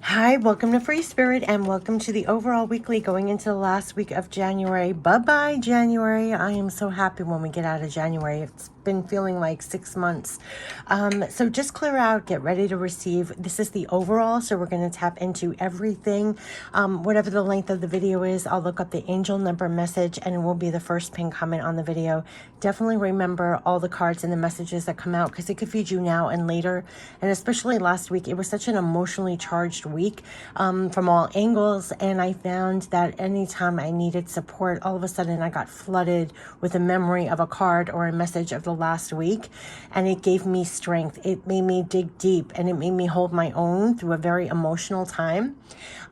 Hi, welcome to Free Spirit and welcome to the overall weekly going into the last week of January. Bye-bye, January. I am so happy when we get out of January. It's been feeling like 6 months. So just clear out, get ready to receive. This is the overall, so we're going to tap into everything. Whatever the length of the video is, I'll look up the angel number message and it will be the first pinned comment on the video. Definitely remember all the cards and the messages that come out because it could feed you now and later. And especially last week, it was such an emotionally charged week from all angles, and I found that anytime I needed support, all of a sudden I got flooded with a memory of a card or a message of the last week, and it gave me strength. It made me dig deep and it made me hold my own through a very emotional time.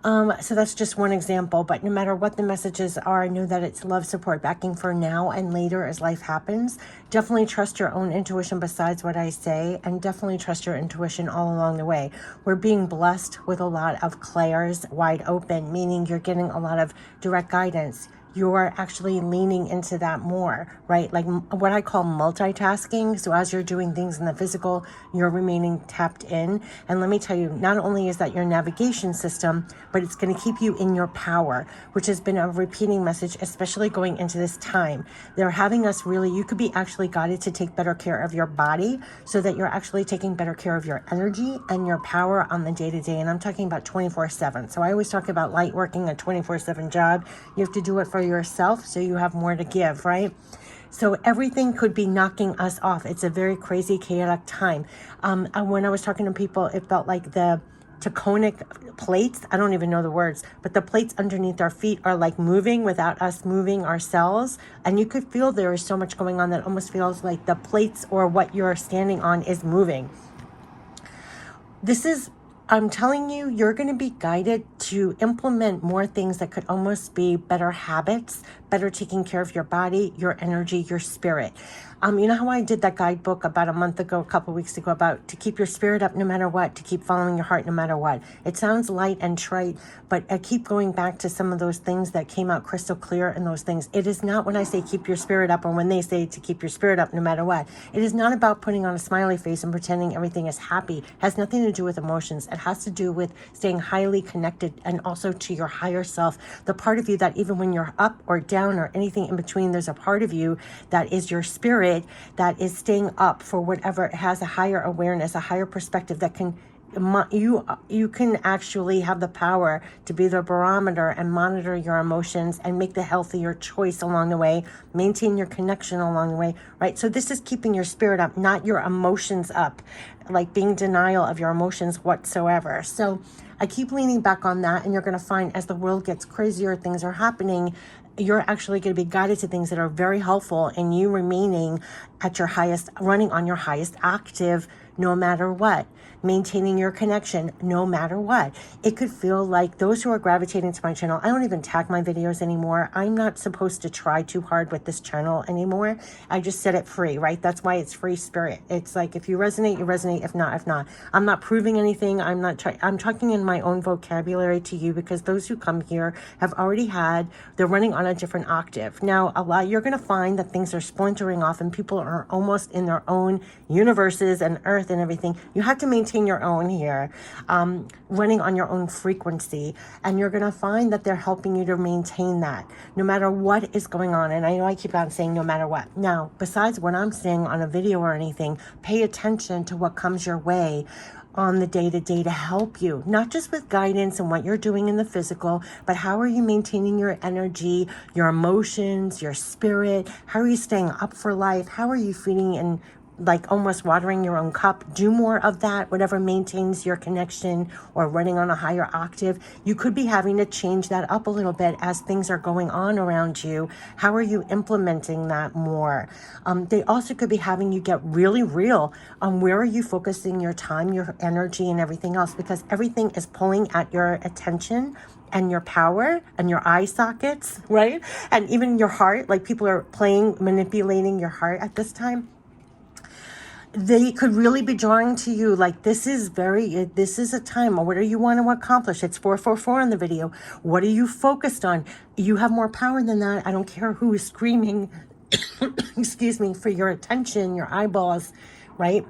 So that's just one example, but no matter what the messages are, know that it's love, support, backing for now and later as life happens. Definitely trust your own intuition besides what I say, and definitely trust your intuition all along the way. We're being blessed with a lot of clairs wide open, meaning you're getting a lot of direct guidance. You're actually leaning into that more, right? Like what I call multitasking. So as you're doing things in the physical, you're remaining tapped in. And let me tell you, not only is that your navigation system, but it's going to keep you in your power, which has been a repeating message, especially going into this time. They're having us really, you could be actually guided to take better care of your body so that you're actually taking better care of your energy and your power on the day-to-day. And I'm talking about 24/7. So I always talk about light working, a 24/7 job. You have to do it for yourself so you have more to give, right? So everything could be knocking us off. It's a very crazy, chaotic time. When I was talking to people, it felt like the tectonic plates, I don't even know the words, but the plates underneath our feet are like moving without us moving ourselves. And you could feel there is so much going on that almost feels like the plates or what you're standing on is moving. I'm telling you, you're going to be guided to implement more things that could almost be better habits, better taking care of your body, your energy, your spirit. You know how I did that guidebook about a month ago, a couple weeks ago, about to keep your spirit up no matter what, to keep following your heart no matter what. It sounds light and trite, but I keep going back to some of those things that came out crystal clear in those things. It is not when I say keep your spirit up or when they say to keep your spirit up no matter what. It is not about putting on a smiley face and pretending everything is happy. It has nothing to do with emotions. It has to do with staying highly connected and also to your higher self, the part of you that even when you're up or down or anything in between, there's a part of you that is your spirit that is staying up for whatever. It has a higher awareness, a higher perspective that can you can actually have the power to be the barometer and monitor your emotions and make the healthier choice along the way, maintain your connection along the way, right? So this is keeping your spirit up, not your emotions up, like being denial of your emotions whatsoever. So I keep leaning back on that, and you're going to find as the world gets crazier, things are happening, you're actually going to be guided to things that are very helpful in you remaining at your highest, running on your highest octave, no matter what, maintaining your connection, no matter what. It could feel like those who are gravitating to my channel, I don't even tag my videos anymore. I'm not supposed to try too hard with this channel anymore. I just set it free, right? That's why it's Free Spirit. It's like, if you resonate, you resonate. If not, if not. I'm not proving anything. I'm talking in my own vocabulary to you because those who come here have already they're running on a different octave. Now, you're going to find that things are splintering off and people are almost in their own universes and earth and everything. You have to maintain your own here, running on your own frequency, and you're going to find that they're helping you to maintain that no matter what is going on. And I know I keep on saying no matter what. Now, besides what I'm saying on a video or anything, pay attention to what comes your way on the day-to-day to help you, not just with guidance and what you're doing in the physical, but how are you maintaining your energy, your emotions, your spirit? How are you staying up for life? How are you feeding and like almost watering your own cup? Do more of that, whatever maintains your connection or running on a higher octave. You could be having to change that up a little bit as things are going on around you. How are you implementing that more? They also could be having you get really real on where are you focusing your time, your energy, and everything else, because everything is pulling at your attention and your power and your eye sockets, right? And even your heart, like people are manipulating your heart at this time. They could really be drawing to you like this is a time, or what do you want to accomplish? It's 444 in the video. What are you focused on? You have more power than that. I don't care who is screaming, excuse me, for your attention, your eyeballs, right?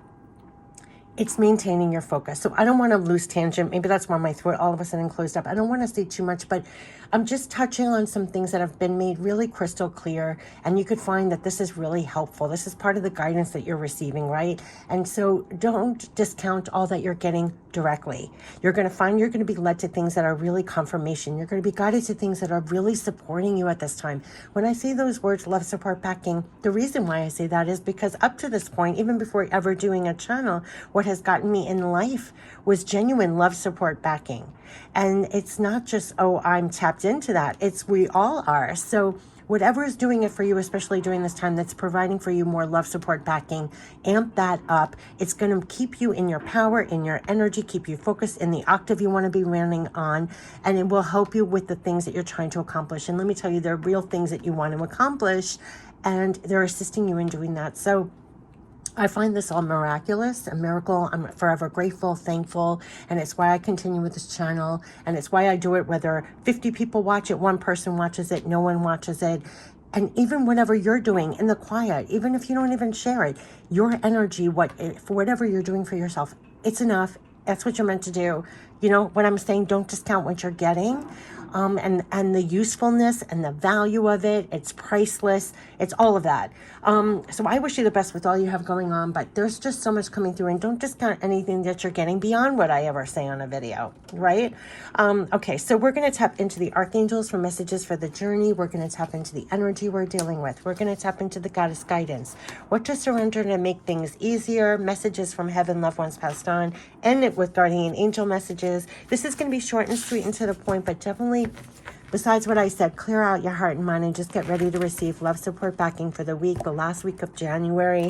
it's maintaining your focus. So I don't want to lose tangent. Maybe that's why my throat all of a sudden closed up. I don't want to say too much, but I'm just touching on some things that have been made really crystal clear. And you could find that this is really helpful. This is part of the guidance that you're receiving, right? And so don't discount all that you're getting directly. You're going to find you're going to be led to things that are really confirmation. You're going to be guided to things that are really supporting you at this time. When I say those words, love, support, backing, the reason why I say that is because up to this point, even before ever doing a channel, what has gotten me in life was genuine love, support, backing. And it's not just, oh, I'm tapped into that. It's we all are. So whatever is doing it for you, especially during this time, that's providing for you more love, support, backing, amp that up. It's going to keep you in your power, in your energy, keep you focused in the octave you want to be running on, and it will help you with the things that you're trying to accomplish. And let me tell you, there are real things that you want to accomplish, and they're assisting you in doing that. So I find this all miraculous, a miracle. I'm forever grateful, thankful, and it's why I continue with this channel, and it's why I do it whether 50 people watch it, one person watches it, no one watches it. And even whatever you're doing in the quiet, even if you don't even share it, your energy, for whatever you're doing for yourself, it's enough. That's what you're meant to do. You know what I'm saying? Don't discount what you're getting. And the usefulness and the value of it, it's priceless. It's all of that. So I wish you the best with all you have going on, but there's just so much coming through, and don't discount anything that you're getting beyond what I ever say on a video, right? Okay, so we're going to tap into the archangels for messages for the journey. We're going to tap into the energy we're dealing with. We're going to tap into the goddess guidance. What to surrender to make things easier, messages from heaven, loved ones passed on, end it with guardian angel messages. This is going to be short and sweet and to the point, but definitely, besides what I said, clear out your heart and mind and just get ready to receive love, support, backing for the week, the last week of January.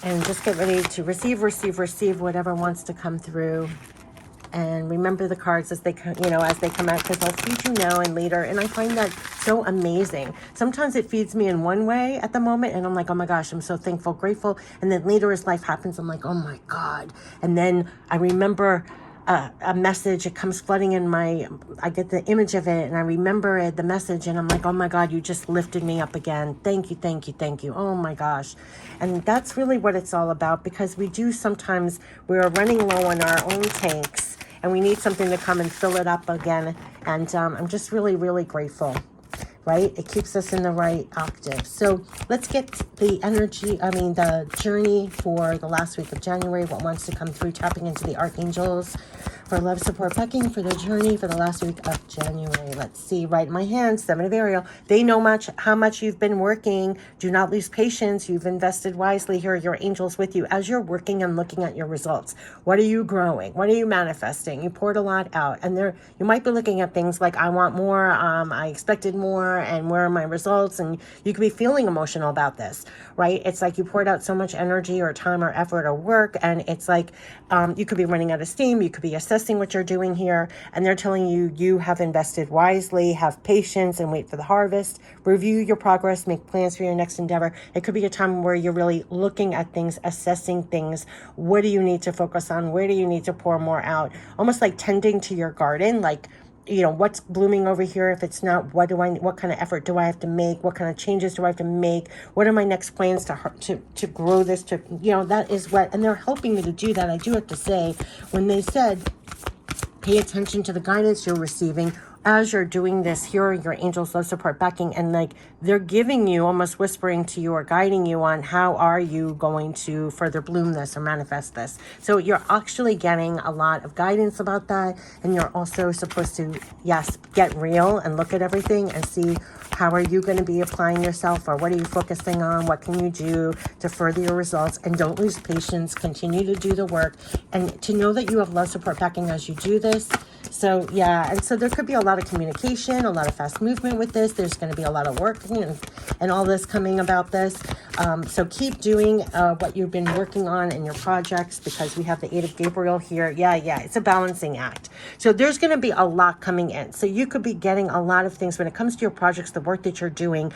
And just get ready to receive whatever wants to come through. And remember the cards as they come, as they come out, because I'll feed you now and later. And I find that so amazing. Sometimes it feeds me in one way at the moment, and I'm like, oh my gosh, I'm so thankful, grateful. And then later as life happens, I'm like, oh my God. And then I remember a message, it comes flooding in I get the image of it, and I remember it, the message, and I'm like, oh my God, you just lifted me up again. Thank you, thank you, thank you. Oh my gosh. And that's really what it's all about, because we do sometimes, we're running low on our own tanks, and we need something to come and fill it up again. And I'm just really, really grateful. Right? It keeps us in the right octave. So let's get the the journey for the last week of January, what wants to come through, tapping into the archangels for love, support, backing for the journey for the last week of January. Let's see, right in my hand, Seven of Ariel. They know how much you've been working. Do not lose patience. You've invested wisely. Here are your angels with you as you're working and looking at your results. What are you growing? What are you manifesting? You poured a lot out, and you might be looking at things like, I want more, I expected more, and where are my results? And you could be feeling emotional about this, right? It's like you poured out so much energy or time or effort or work, and it's like you could be running out of steam. You could be assessing what you're doing here, and they're telling you you have invested wisely, have patience, and wait for the harvest. Review your progress, make plans for your next endeavor. It could be a time where you're really looking at things, assessing things. What do you need to focus on? Where do you need to pour more out? Almost like tending to your garden, like, what's blooming over here? If it's not, what kind of effort do I have to make? What kind of changes do I have to make? What are my next plans to grow this that is what, and they're helping me to do that. I do have to say, when they said, pay attention to the guidance you're receiving as you're doing this, here are your angels, love, support, backing, and like they're giving you, almost whispering to you or guiding you on how are you going to further bloom this or manifest this. So you're actually getting a lot of guidance about that, and you're also supposed to, yes, get real and look at everything and see how are you going to be applying yourself, or what are you focusing on, what can you do to further your results, and don't lose patience, continue to do the work, and to know that you have love, support, backing as you do this. So yeah, and so there could be a lot of communication, a lot of fast movement with this. There's going to be a lot of work and all this coming about this. So keep doing what you've been working on in your projects, because we have the 8 of Gabriel here. Yeah, it's a balancing act. So there's going to be a lot coming in. So you could be getting a lot of things when it comes to your projects, the work that you're doing,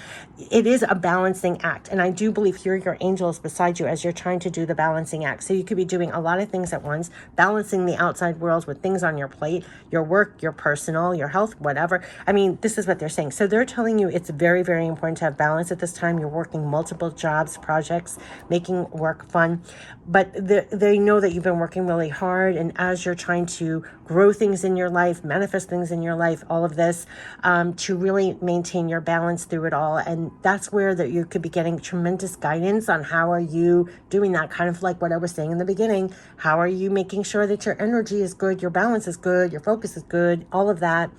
it is a balancing act. And I do believe here your angels beside you as you're trying to do the balancing act. So you could be doing a lot of things at once, balancing the outside world with things on your plate, your work, your personal, your health, whatever. I mean, this is what they're saying. So they're telling you it's very, very important to have balance at this time. You're working multiple jobs, projects, making work fun, but they know that you've been working really hard. And as you're trying to grow things in your life, manifest things in your life, all of this, to really maintain your balance through it all. And that's where that you could be getting tremendous guidance on how are you doing that, kind of like what I was saying in the beginning. How are you making sure that your energy is good, your balance is good, your focus is good, all of that.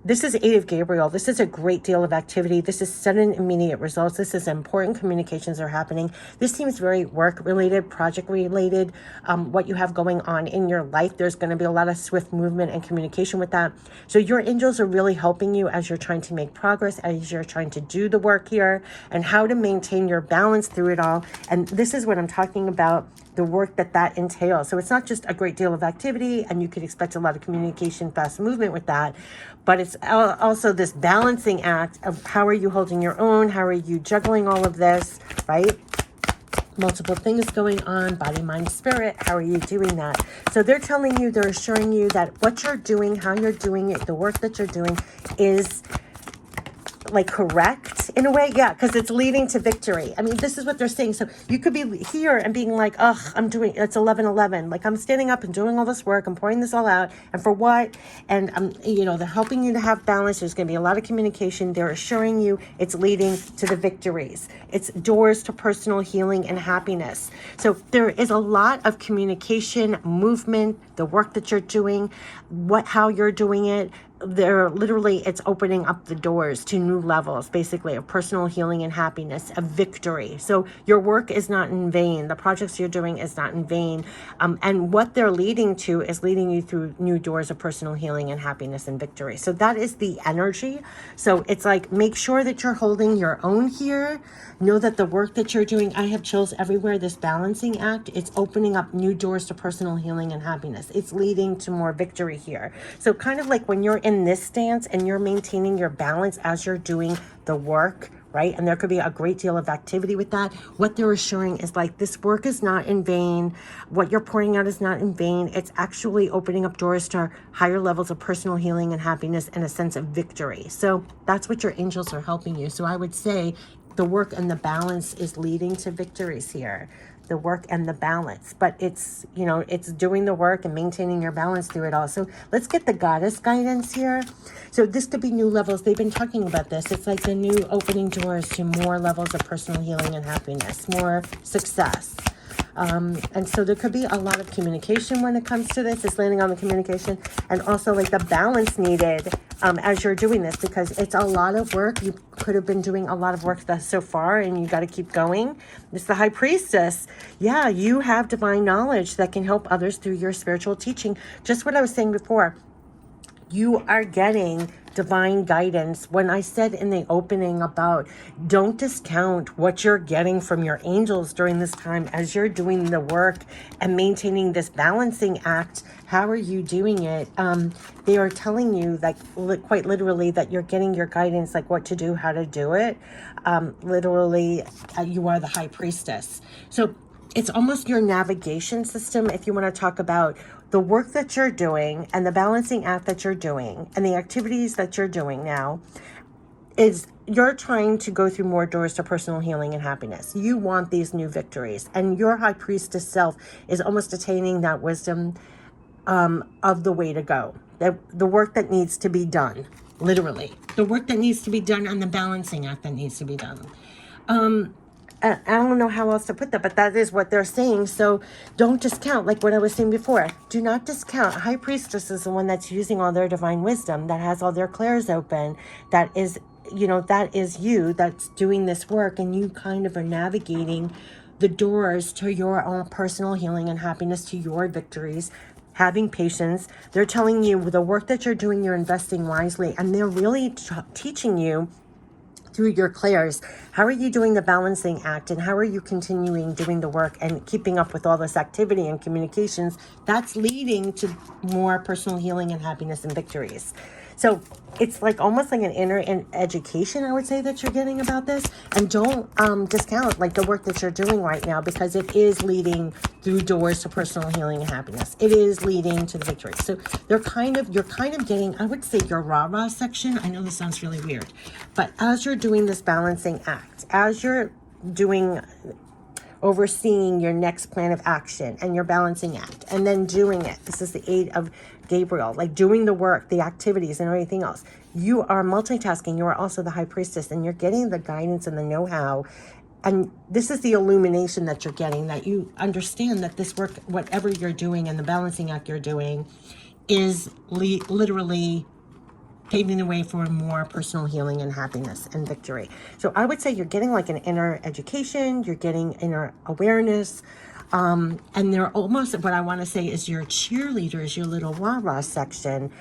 This is Eight of Gabriel. This is a great deal of activity. This is sudden, immediate results. This is important communications are happening. This seems very work-related, project-related, what you have going on in your life. There's going to be a lot of swift movement and communication with that. So your angels are really helping you as you're trying to make progress, as you're trying to do the work here, and how to maintain your balance through it all. And this is what I'm talking about, the work that entails. So it's not just a great deal of activity, and you could expect a lot of communication, fast movement with that, but it's also this balancing act of how are you holding your own, how are you juggling all of this, right? Multiple things going on, body, mind, spirit. How are you doing that? So they're telling you, they're assuring you that what you're doing, how you're doing it, the work that you're doing is like correct in a way, yeah, because it's leading to victory. I mean, this is what they're saying. So you could be here and being like, ugh, it's 11:11. Like, I'm standing up and doing all this work. I'm pouring this all out. And for what? And, they're helping you to have balance. There's going to be a lot of communication. They're assuring you it's leading to the victories. It's doors to personal healing and happiness. So there is a lot of communication, movement, the work that you're doing, how you're doing it. It's opening up the doors to new levels, basically, of personal healing and happiness, of victory. So your work is not in vain. The projects you're doing is not in vain. And what they're leading to is leading you through new doors of personal healing and happiness and victory. So that is the energy. So it's like, make sure that you're holding your own here. Know that the work that you're doing, I have chills everywhere, this balancing act, it's opening up new doors to personal healing and happiness. It's leading to more victory here. So kind of like when you're in this stance and you're maintaining your balance as you're doing the work, right? And there could be a great deal of activity with that. What they're assuring is like, this work is not in vain. What you're pouring out is not in vain. It's actually opening up doors to higher levels of personal healing and happiness and a sense of victory. So that's what your angels are helping you. So I would say the work and the balance is leading to victories here. The work and the balance, but it's doing the work and maintaining your balance through it all. So let's get the goddess guidance here. So this could be new levels. They've been talking about this. It's like the new opening doors to more levels of personal healing and happiness, more success. And so there could be a lot of communication when it comes to this. It's landing on the communication, and also like the balance needed as you're doing this, because it's a lot of work. You could have been doing a lot of work so far, and you got to keep going. It's the High Priestess. Yeah, you have divine knowledge that can help others through your spiritual teaching. Just what I was saying before. You are getting divine guidance. When I said in the opening about don't discount what you're getting from your angels during this time as you're doing the work and maintaining this balancing act, how are you doing it? They are telling you, like, quite literally, that you're getting your guidance, like what to do, how to do it. Literally, you are the High Priestess. So it's almost your navigation system, if you want to talk about the work that you're doing and the balancing act that you're doing and the activities that you're doing now. Is you're trying to go through more doors to personal healing and happiness. You want these new victories, and your High Priestess self is almost attaining that wisdom of the way to go, the work that needs to be done, literally the work that needs to be done and the balancing act that needs to be done. I don't know how else to put that, but that is what they're saying. So don't discount, like what I was saying before. Do not discount. High Priestess is the one that's using all their divine wisdom, that has all their clairs open, that is you that's doing this work, and you kind of are navigating the doors to your own personal healing and happiness, to your victories, having patience. They're telling you the work that you're doing, you're investing wisely, and they're really teaching you through your clairs, how are you doing the balancing act, and how are you continuing doing the work and keeping up with all this activity and communications that's leading to more personal healing and happiness and victories. So it's like almost like an inner education, I would say, that you're getting about this. And don't discount like the work that you're doing right now, because it is leading through doors to personal healing and happiness. It is leading to the victory. So you're kind of getting, I would say, your rah-rah section. I know this sounds really weird, but as you're doing this balancing act, as you're overseeing your next plan of action and your balancing act, and then doing it. This is the aid of Gabriel, like doing the work, the activities, and everything else. You are multitasking. You are also the high priestess, and you're getting the guidance and the know-how. And this is the illumination that you're getting, that you understand that this work, whatever you're doing and the balancing act you're doing, is literally paving the way for more personal healing and happiness and victory. So I would say you're getting like an inner education, you're getting inner awareness, and they're almost, what I want to say is your cheerleaders, your little rah-rah section.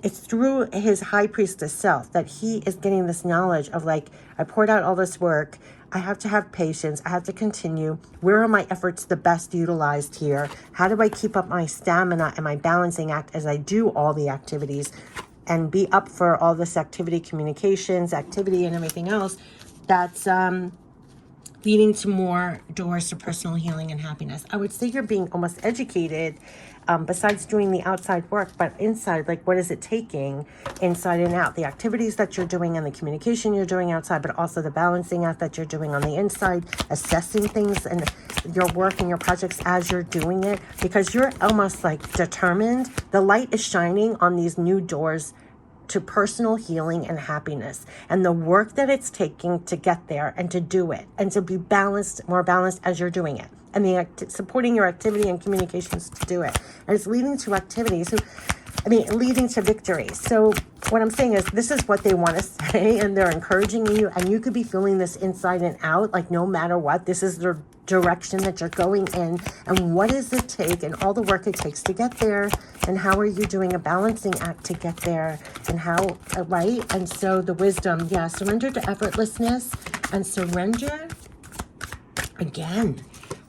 It's through his high priestess self that he is getting this knowledge of like, I poured out all this work, I have to have patience, I have to continue. Where are my efforts the best utilized here? How do I keep up my stamina and my balancing act as I do all the activities and be up for all this communications, activity, and everything else that's leading to more doors to personal healing and happiness. I would say you're being almost educated, besides doing the outside work, but inside, like what is it taking inside and out? The activities that you're doing and the communication you're doing outside, but also the balancing act that you're doing on the inside, assessing things and your work and your projects as you're doing it, because you're almost like determined. The light is shining on these new doors to personal healing and happiness, and the work that it's taking to get there and to do it and to be balanced, more balanced as you're doing it, and the supporting your activity and communications to do it. And it's leading to activities. So, leading to victory. So what I'm saying is this is what they want to say, and they're encouraging you, and you could be feeling this inside and out, like no matter what, this is the direction that you're going in, and what does it take and all the work it takes to get there, and how are you doing a balancing act to get there, and how, right? And so the wisdom, surrender to effortlessness, and surrender, again,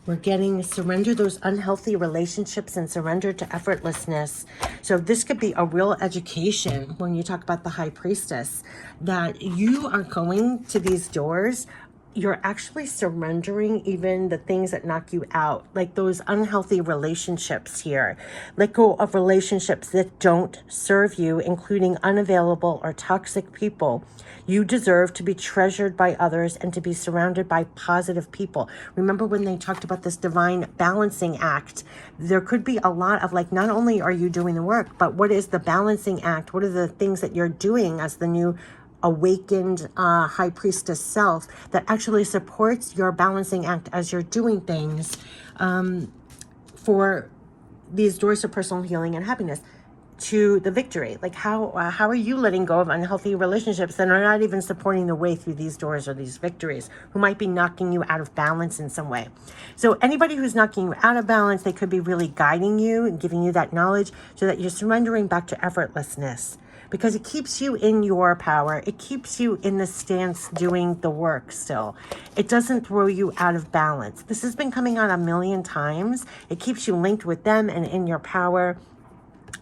we're getting surrender those unhealthy relationships and surrender to effortlessness. So this could be a real education when you talk about the high priestess, that you are going to these doors. You're actually surrendering even the things that knock you out, like those unhealthy relationships here. Let go of relationships that don't serve you, including unavailable or toxic people. You deserve to be treasured by others and to be surrounded by positive people. Remember when they talked about this divine balancing act, there could be a lot of like, not only are you doing the work, but what is the balancing act? What are the things that you're doing as the new awakened high priestess self that actually supports your balancing act as you're doing things for these doors to personal healing and happiness, to the victory? Like how are you letting go of unhealthy relationships that are not even supporting the way through these doors or these victories, who might be knocking you out of balance in some way? So anybody who's knocking you out of balance, they could be really guiding you and giving you that knowledge so that you're surrendering back to effortlessness, because it keeps you in your power. It keeps you in the stance doing the work still. It doesn't throw you out of balance. This has been coming out a million times. It keeps you linked with them and in your power.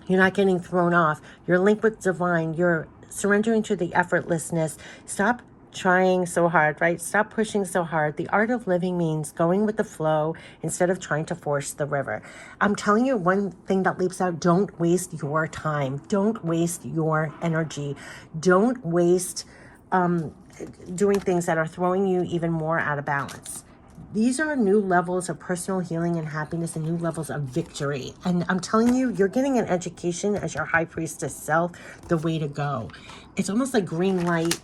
You're not getting thrown off. You're linked with divine. You're surrendering to the effortlessness. Stop trying so hard, right? Stop pushing so hard. The art of living means going with the flow instead of trying to force the river. I'm telling you one thing that leaps out: don't waste your time. Don't waste your energy. Don't waste doing things that are throwing you even more out of balance. These are new levels of personal healing and happiness and new levels of victory. And I'm telling you, you're getting an education as your high priestess self, the way to go. It's almost like green light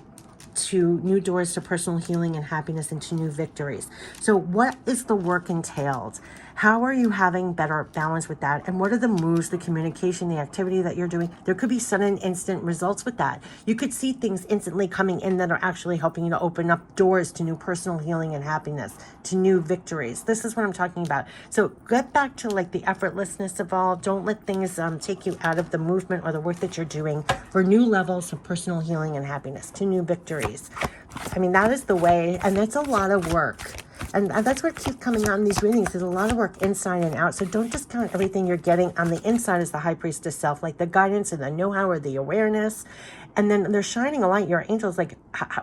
to new doors to personal healing and happiness and to new victories. So what is the work entailed? How are you having better balance with that? And what are the moves, the communication, the activity that you're doing? There could be sudden instant results with that. You could see things instantly coming in that are actually helping you to open up doors to new personal healing and happiness, to new victories. This is what I'm talking about. So get back to like the effortlessness of all. Don't let things take you out of the movement or the work that you're doing for new levels of personal healing and happiness, to new victories. I mean, that is the way, and it's a lot of work. And that's what keeps coming out in these readings. There's a lot of work inside and out. So don't discount everything you're getting on the inside as the high priestess self, like the guidance and the know-how or the awareness. And then they're shining a light, your angels, like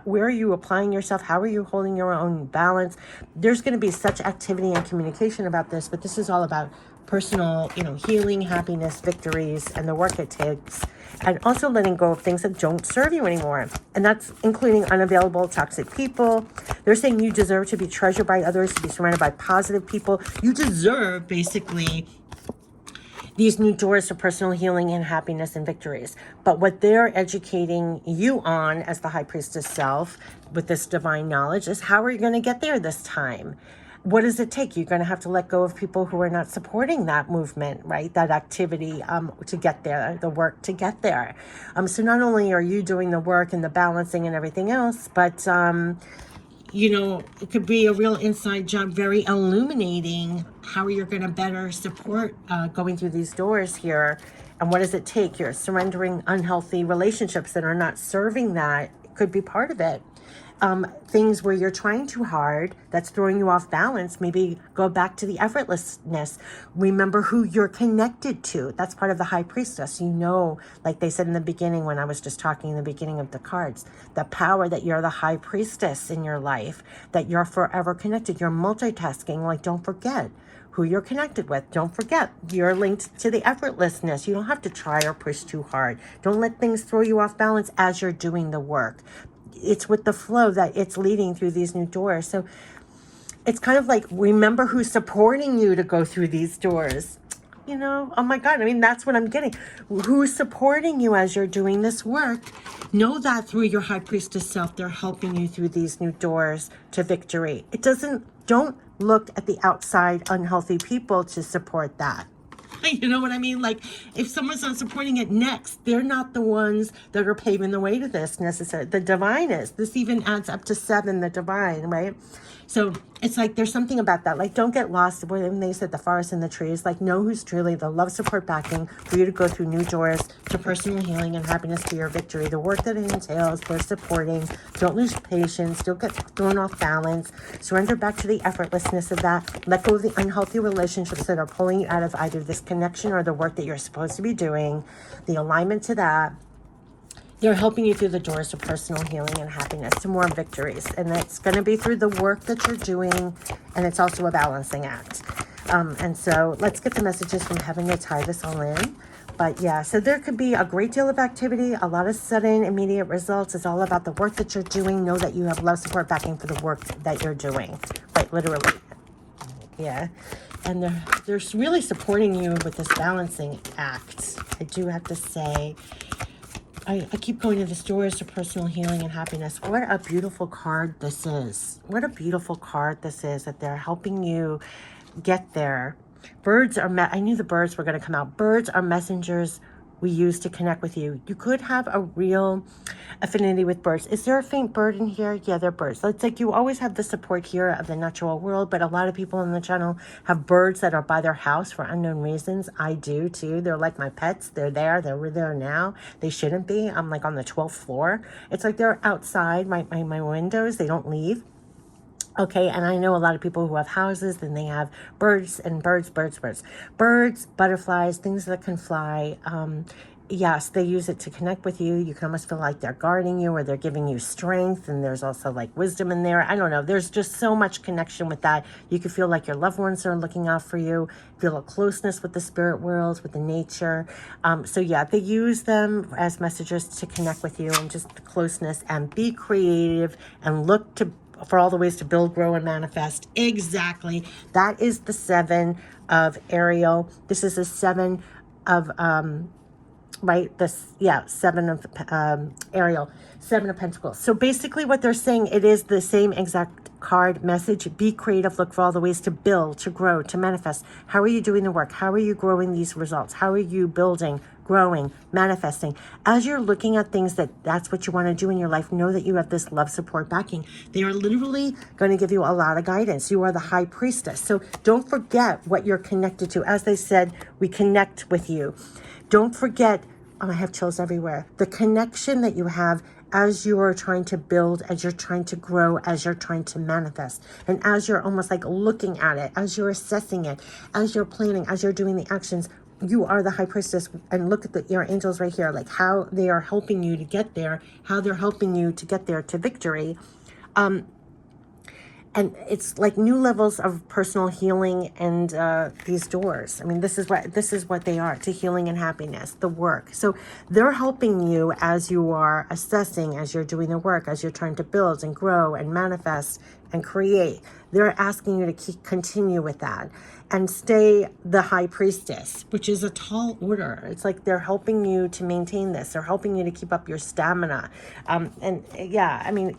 where are you applying yourself? How are you holding your own balance? There's going to be such activity and communication about this, but this is all about personal, healing, happiness, victories, and the work it takes. And also letting go of things that don't serve you anymore. And that's including unavailable, toxic people. They're saying you deserve to be treasured by others, to be surrounded by positive people. You deserve, basically, these new doors to personal healing and happiness and victories. But what they're educating you on as the high priestess self with this divine knowledge is how are you going to get there this time? What does it take? You're going to have to let go of people who are not supporting that movement, right? That activity to get there, the work to get there. So not only are you doing the work and the balancing and everything else, but, it could be a real inside job, very illuminating how you're going to better support going through these doors here. And what does it take? You're surrendering unhealthy relationships that are not serving that. It could be part of it. Things where you're trying too hard, that's throwing you off balance, maybe go back to the effortlessness. Remember who you're connected to. That's part of the high priestess. Like they said in the beginning, when I was just talking in the beginning of the cards, the power that you're the high priestess in your life, that you're forever connected. You're multitasking. Like, don't forget who you're connected with. Don't forget you're linked to the effortlessness. You don't have to try or push too hard. Don't let things throw you off balance as you're doing the work. It's with the flow that it's leading through these new doors. So it's kind of like, remember who's supporting you to go through these doors. Oh my God, that's what I'm getting. Who's supporting you as you're doing this work? Know that through your high priestess self, they're helping you through these new doors to victory. Don't look at the outside unhealthy people to support that. You know what I mean? Like, if someone's not supporting it next, they're not the ones that are paving the way to this necessarily. The divine is. This even adds up to 7, the divine, right? So it's like there's something about that. Like, don't get lost when they said the forest and the trees. Like, know who's truly the love, support, backing for you to go through new doors to personal healing and happiness, to your victory. The work that it entails, they're supporting. Don't lose patience. Don't get thrown off balance. Surrender back to the effortlessness of that. Let go of the unhealthy relationships that are pulling you out of either this connection or the work that you're supposed to be doing. The alignment to that. They're helping you through the doors to personal healing and happiness, to more victories. And it's going to be through the work that you're doing, and it's also a balancing act. And so let's get the messages from heaven to tie this all in. But yeah, so there could be a great deal of activity, a lot of sudden, immediate results. It's all about the work that you're doing. Know that you have love, support, backing for the work that you're doing. Like, literally. Yeah. And they're really supporting you with this balancing act. I do have to say, I keep going to the doors to personal healing and happiness. What a beautiful card this is. What a beautiful card this is, that they're helping you get there. Birds are, I knew the birds were going to come out. Birds are messengers we use to connect with you. You could have a real affinity with birds. Is there a faint bird in here? Yeah, they're birds. So it's like you always have the support here of the natural world, but a lot of people on the channel have birds that are by their house for unknown reasons. I do too. They're like my pets. They're there. They're there now. They shouldn't be. I'm like on the 12th floor. It's like they're outside my windows. They don't leave. Okay, and I know a lot of people who have houses, and they have birds, butterflies, things that can fly. Yes, they use it to connect with you. You can almost feel like they're guarding you, or they're giving you strength, and there's also like wisdom in there. I don't know. There's just so much connection with that. You can feel like your loved ones are looking out for you, feel a closeness with the spirit world, with the nature. So yeah, they use them as messages to connect with you, and just the closeness, and be creative and look for all the ways to build, grow, and manifest. Exactly. That is the 7 of Ariel. This is the 7 of, right? This, yeah, 7 of Ariel, 7 of Pentacles. So basically what they're saying, it is the same exact card message, be creative, look for all the ways to build, to grow, to manifest. How are you doing the work? How are you growing these results? How are you building, growing, manifesting? As you're looking at things that's what you want to do in your life, know that you have this love support backing. They are literally going to give you a lot of guidance. You are the high priestess. So don't forget what you're connected to. As they said, we connect with you. Don't forget, I have chills everywhere, the connection that you have as you are trying to build, as you're trying to grow, as you're trying to manifest, and as you're almost like looking at it, as you're assessing it, as you're planning, as you're doing the actions. You are the high priestess, and look at your angels right here, like how they are helping you to get there, how they're helping you to get there to victory. And it's like new levels of personal healing and these doors. I mean, this is what they are, to healing and happiness, the work. So they're helping you as you are assessing, as you're doing the work, as you're trying to build and grow and manifest and create. They're asking you to continue with that and stay the high priestess, which is a tall order. It's like they're helping you to maintain this. They're helping you to keep up your stamina.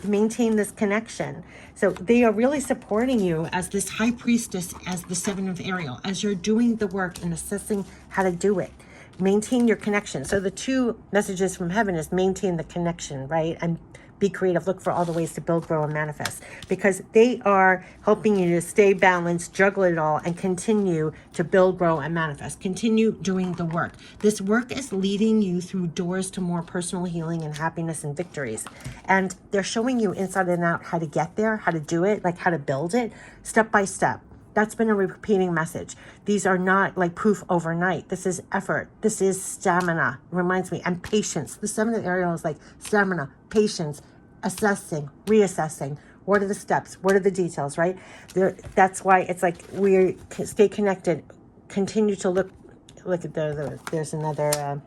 Maintain this connection. So they are really supporting you as this high priestess, as the Seven of Ariel, as you're doing the work and assessing how to do it. Maintain your connection. So the two messages from heaven is maintain the connection, right? And be creative, look for all the ways to build, grow, and manifest, because they are helping you to stay balanced, juggle it all, and continue to build, grow, and manifest. Continue doing the work. This work is leading you through doors to more personal healing and happiness and victories. And they're showing you inside and out how to get there, how to do it, like how to build it, step by step. That's been a repeating message. These are not like poof overnight. This is effort. This is stamina. It reminds me, and patience. The Seven of Ariel is like stamina, patience, assessing, reassessing. What are the steps? What are the details, right? That's why it's like we stay connected. Continue to look at there's another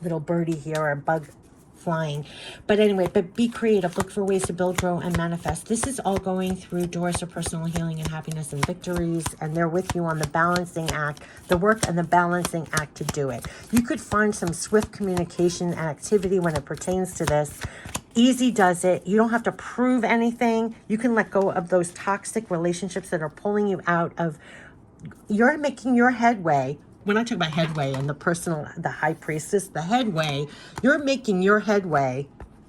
little birdie here, or a bug flying. But anyway, be creative. Look for ways to build, grow, and manifest. This is all going through doors to personal healing and happiness and victories. And they're with you on the balancing act, the work and the balancing act to do it. You could find some swift communication and activity when it pertains to this. Easy does it. You don't have to prove anything. You can let go of those toxic relationships that are pulling you out of. You're making your headway. When I talk about headway and the high priestess, the headway, you're making your headway.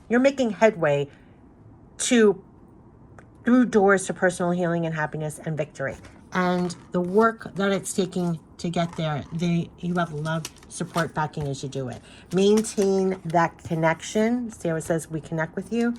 You're making headway through doors to personal healing and happiness and victory. And the work that it's taking to get there, you have love, support, backing as you do it. Maintain that connection. Sarah says we connect with you,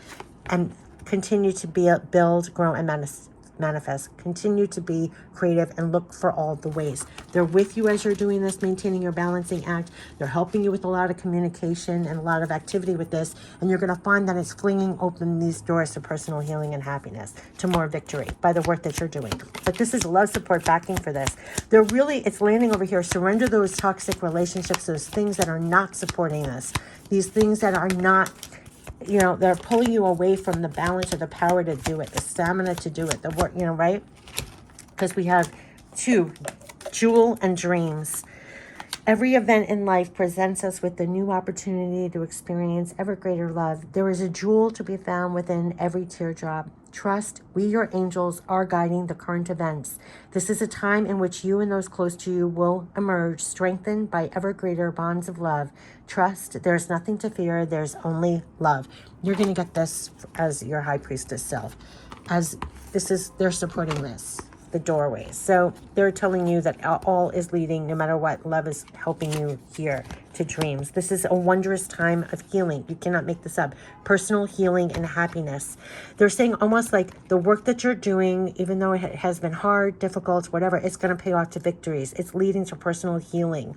and continue to build, grow, and manifest. Continue to be creative and look for all the ways. They're with you as you're doing this, maintaining your balancing act. They're helping you with a lot of communication and a lot of activity with this, and you're going to find that it's flinging open these doors to personal healing and happiness, to more victory by the work that you're doing. But this is love, support, backing for this. It's landing over here. Surrender those toxic relationships, those things that are not supporting this, these things that are not, they're pulling you away from the balance or the power to do it, the stamina to do it, the work, right? Because we have two, jewel and dreams. Every event in life presents us with a new opportunity to experience ever greater love. There is a jewel to be found within every teardrop. Trust, we, your angels, are guiding the current events. This is a time in which you and those close to you will emerge, strengthened by ever greater bonds of love. Trust, there's nothing to fear, there's only love. You're going to get this as your high priestess self. They're supporting this, the doorways. So they're telling you that all is leading, no matter what, love is helping you here to dreams. This is a wondrous time of healing. You cannot make this up. Personal healing and happiness. They're saying almost like the work that you're doing, even though it has been hard, difficult, whatever, it's going to pay off to victories. It's leading to personal healing.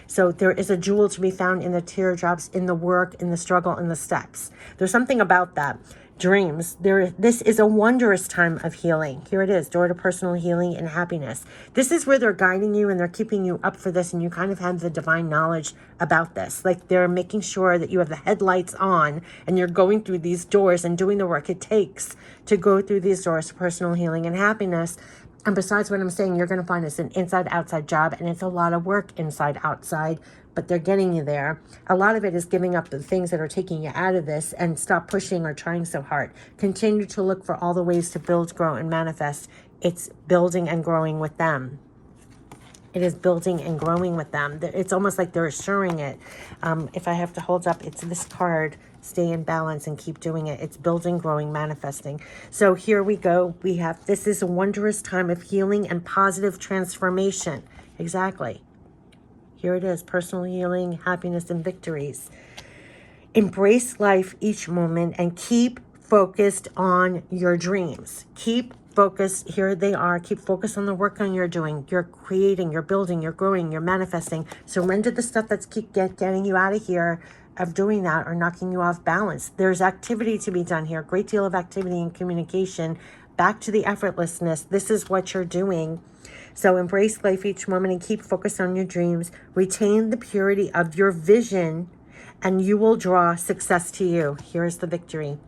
So there is a jewel to be found in the teardrops, in the work, in the struggle, in the steps. There's something about that. Dreams. This is a wondrous time of healing. Here it is, door to personal healing and happiness. This is where they're guiding you and they're keeping you up for this, and you kind of have the divine knowledge about this. Like they're making sure that you have the headlights on and you're going through these doors and doing the work it takes to go through these doors to personal healing and happiness. And besides what I'm saying, you're going to find it's an inside-outside job, and it's a lot of work inside-outside but they're getting you there. A lot of it is giving up the things that are taking you out of this, and stop pushing or trying so hard. Continue to look for all the ways to build, grow, and manifest. It's building and growing with them. It is building and growing with them. It's almost like they're assuring it. If I have to hold up, it's this card. Stay in balance and keep doing it. It's building, growing, manifesting. So here we go. We have, this is a wondrous time of healing and positive transformation. Exactly. Here it is. Personal healing, happiness, and victories. Embrace life each moment and keep focused on your dreams. Keep focused. Here they are. Keep focused on the work on you're doing. You're creating, you're building, you're growing, you're manifesting. Surrender the stuff that's getting you out of here, of doing that, or knocking you off balance. There's activity to be done here. A great deal of activity and communication. Back to the effortlessness. This is what you're doing. So embrace life each moment and keep focused on your dreams. Retain the purity of your vision, and you will draw success to you. Here's the victory.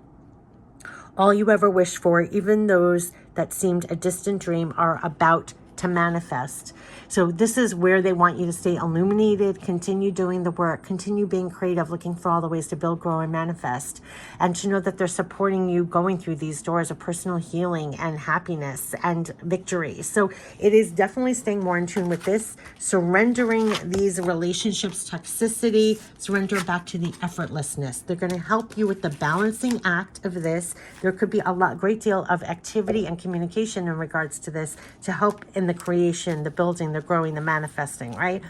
All you ever wished for, even those that seemed a distant dream, are about to manifest. So this is where they want you to stay illuminated, continue doing the work, continue being creative, looking for all the ways to build, grow, and manifest. And to know that they're supporting you going through these doors of personal healing and happiness and victory. So it is definitely staying more in tune with this, surrendering these relationships, toxicity, surrender back to the effortlessness. They're going to help you with the balancing act of this. There could be great deal of activity and communication in regards to this to help in the creation, the building, the growing, the manifesting, right?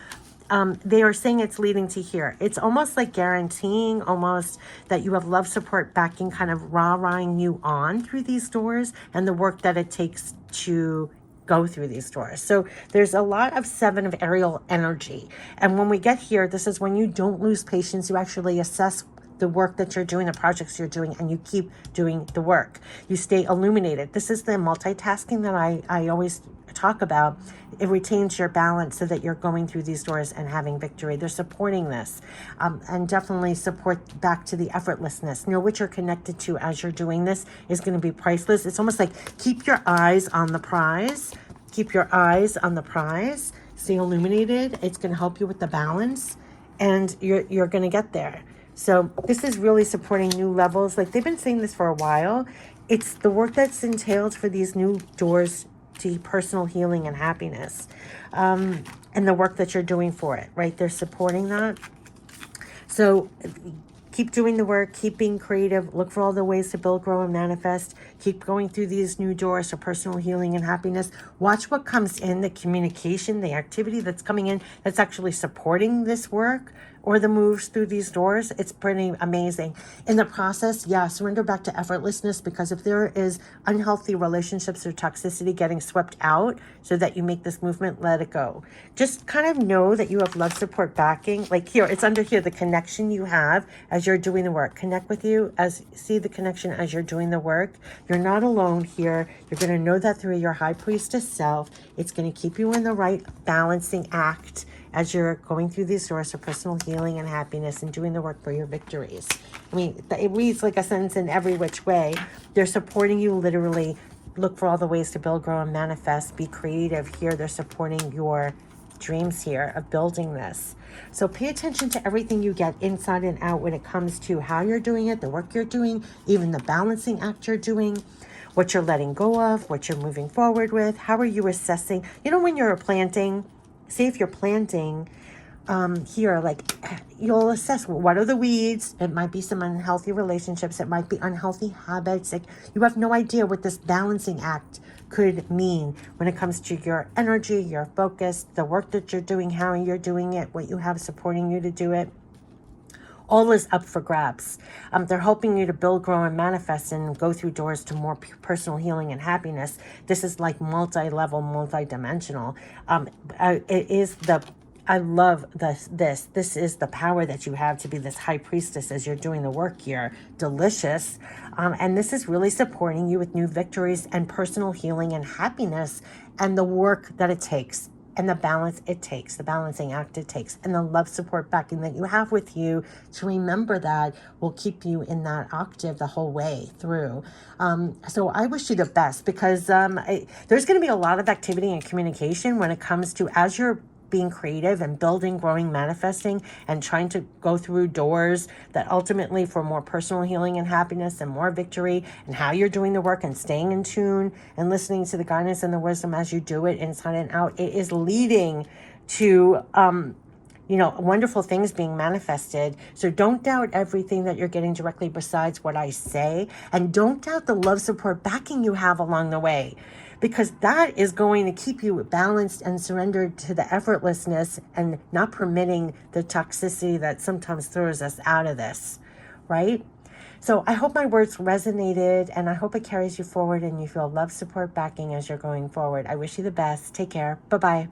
They are saying it's leading to here. It's almost like guaranteeing almost that you have love, support, backing, kind of rah-rahing you on through these doors and the work that it takes to go through these doors. So there's a lot of 7 of aerial energy. And when we get here, this is when you don't lose patience. You actually assess the work that you're doing, the projects you're doing, and you keep doing the work. You stay illuminated. This is the multitasking that I always talk about. It retains your balance so that you're going through these doors and having victory. They're supporting this, and definitely support back to the effortlessness. Know what you're connected to as you're doing this is going to be priceless. It's almost like keep your eyes on the prize. Keep your eyes on the prize. Stay illuminated. It's going to help you with the balance, and you're going to get there. So this is really supporting new levels. Like they've been saying this for a while. It's the work that's entailed for these new doors to personal healing and happiness, and the work that you're doing for it, right? They're supporting that. So keep doing the work, keep being creative, look for all the ways to build, grow, and manifest. Keep going through these new doors for personal healing and happiness. Watch what comes in, the communication, the activity that's coming in that's actually supporting this work or the moves through these doors. It's pretty amazing. In the process, yeah, surrender back to effortlessness, because if there is unhealthy relationships or toxicity getting swept out so that you make this movement, let it go. Just kind of know that you have love, support, backing. Like here, it's under here, the connection you have as you're doing the work. Connect with you, see the connection as you're doing the work. You're not alone here. You're going to know that through your high priestess self. It's going to keep you in the right balancing act as you're going through these doors of personal healing and happiness and doing the work for your victories. I mean, it reads like a sentence in every which way. They're supporting you literally. Look for all the ways to build, grow, and manifest. Be creative here. They're supporting your dreams here of building this. So pay attention to everything you get inside and out when it comes to how you're doing it, the work you're doing, even the balancing act you're doing, what you're letting go of, what you're moving forward with. How are you assessing? You know, when you're planting, say if you're planting here, like you'll assess what are the weeds. It might be some unhealthy relationships. It might be unhealthy habits. Like you have no idea what this balancing act could mean when it comes to your energy, your focus, the work that you're doing, how you're doing it, what you have supporting you to do it. All is up for grabs. They're helping you to build, grow, and manifest and go through doors to more personal healing and happiness. This is like multi-level, multi-dimensional. It is I love this. This is the power that you have to be this high priestess as you're doing the work here. Delicious. And this is really supporting you with new victories and personal healing and happiness and the work that it takes. And the balance it takes, the balancing act it takes, and the love, support, backing that you have with you to remember that will keep you in that octave the whole way through. So I wish you the best, because there's going to be a lot of activity and communication when it comes to as you're being creative and building, growing, manifesting, and trying to go through doors that ultimately for more personal healing and happiness and more victory, and how you're doing the work and staying in tune and listening to the guidance and the wisdom as you do it inside and out, it is leading to wonderful things being manifested. So don't doubt everything that you're getting directly besides what I say. And don't doubt the love, support, backing you have along the way, because that is going to keep you balanced and surrendered to the effortlessness and not permitting the toxicity that sometimes throws us out of this, right? So I hope my words resonated, and I hope it carries you forward and you feel love, support, backing as you're going forward. I wish you the best. Take care. Bye-bye.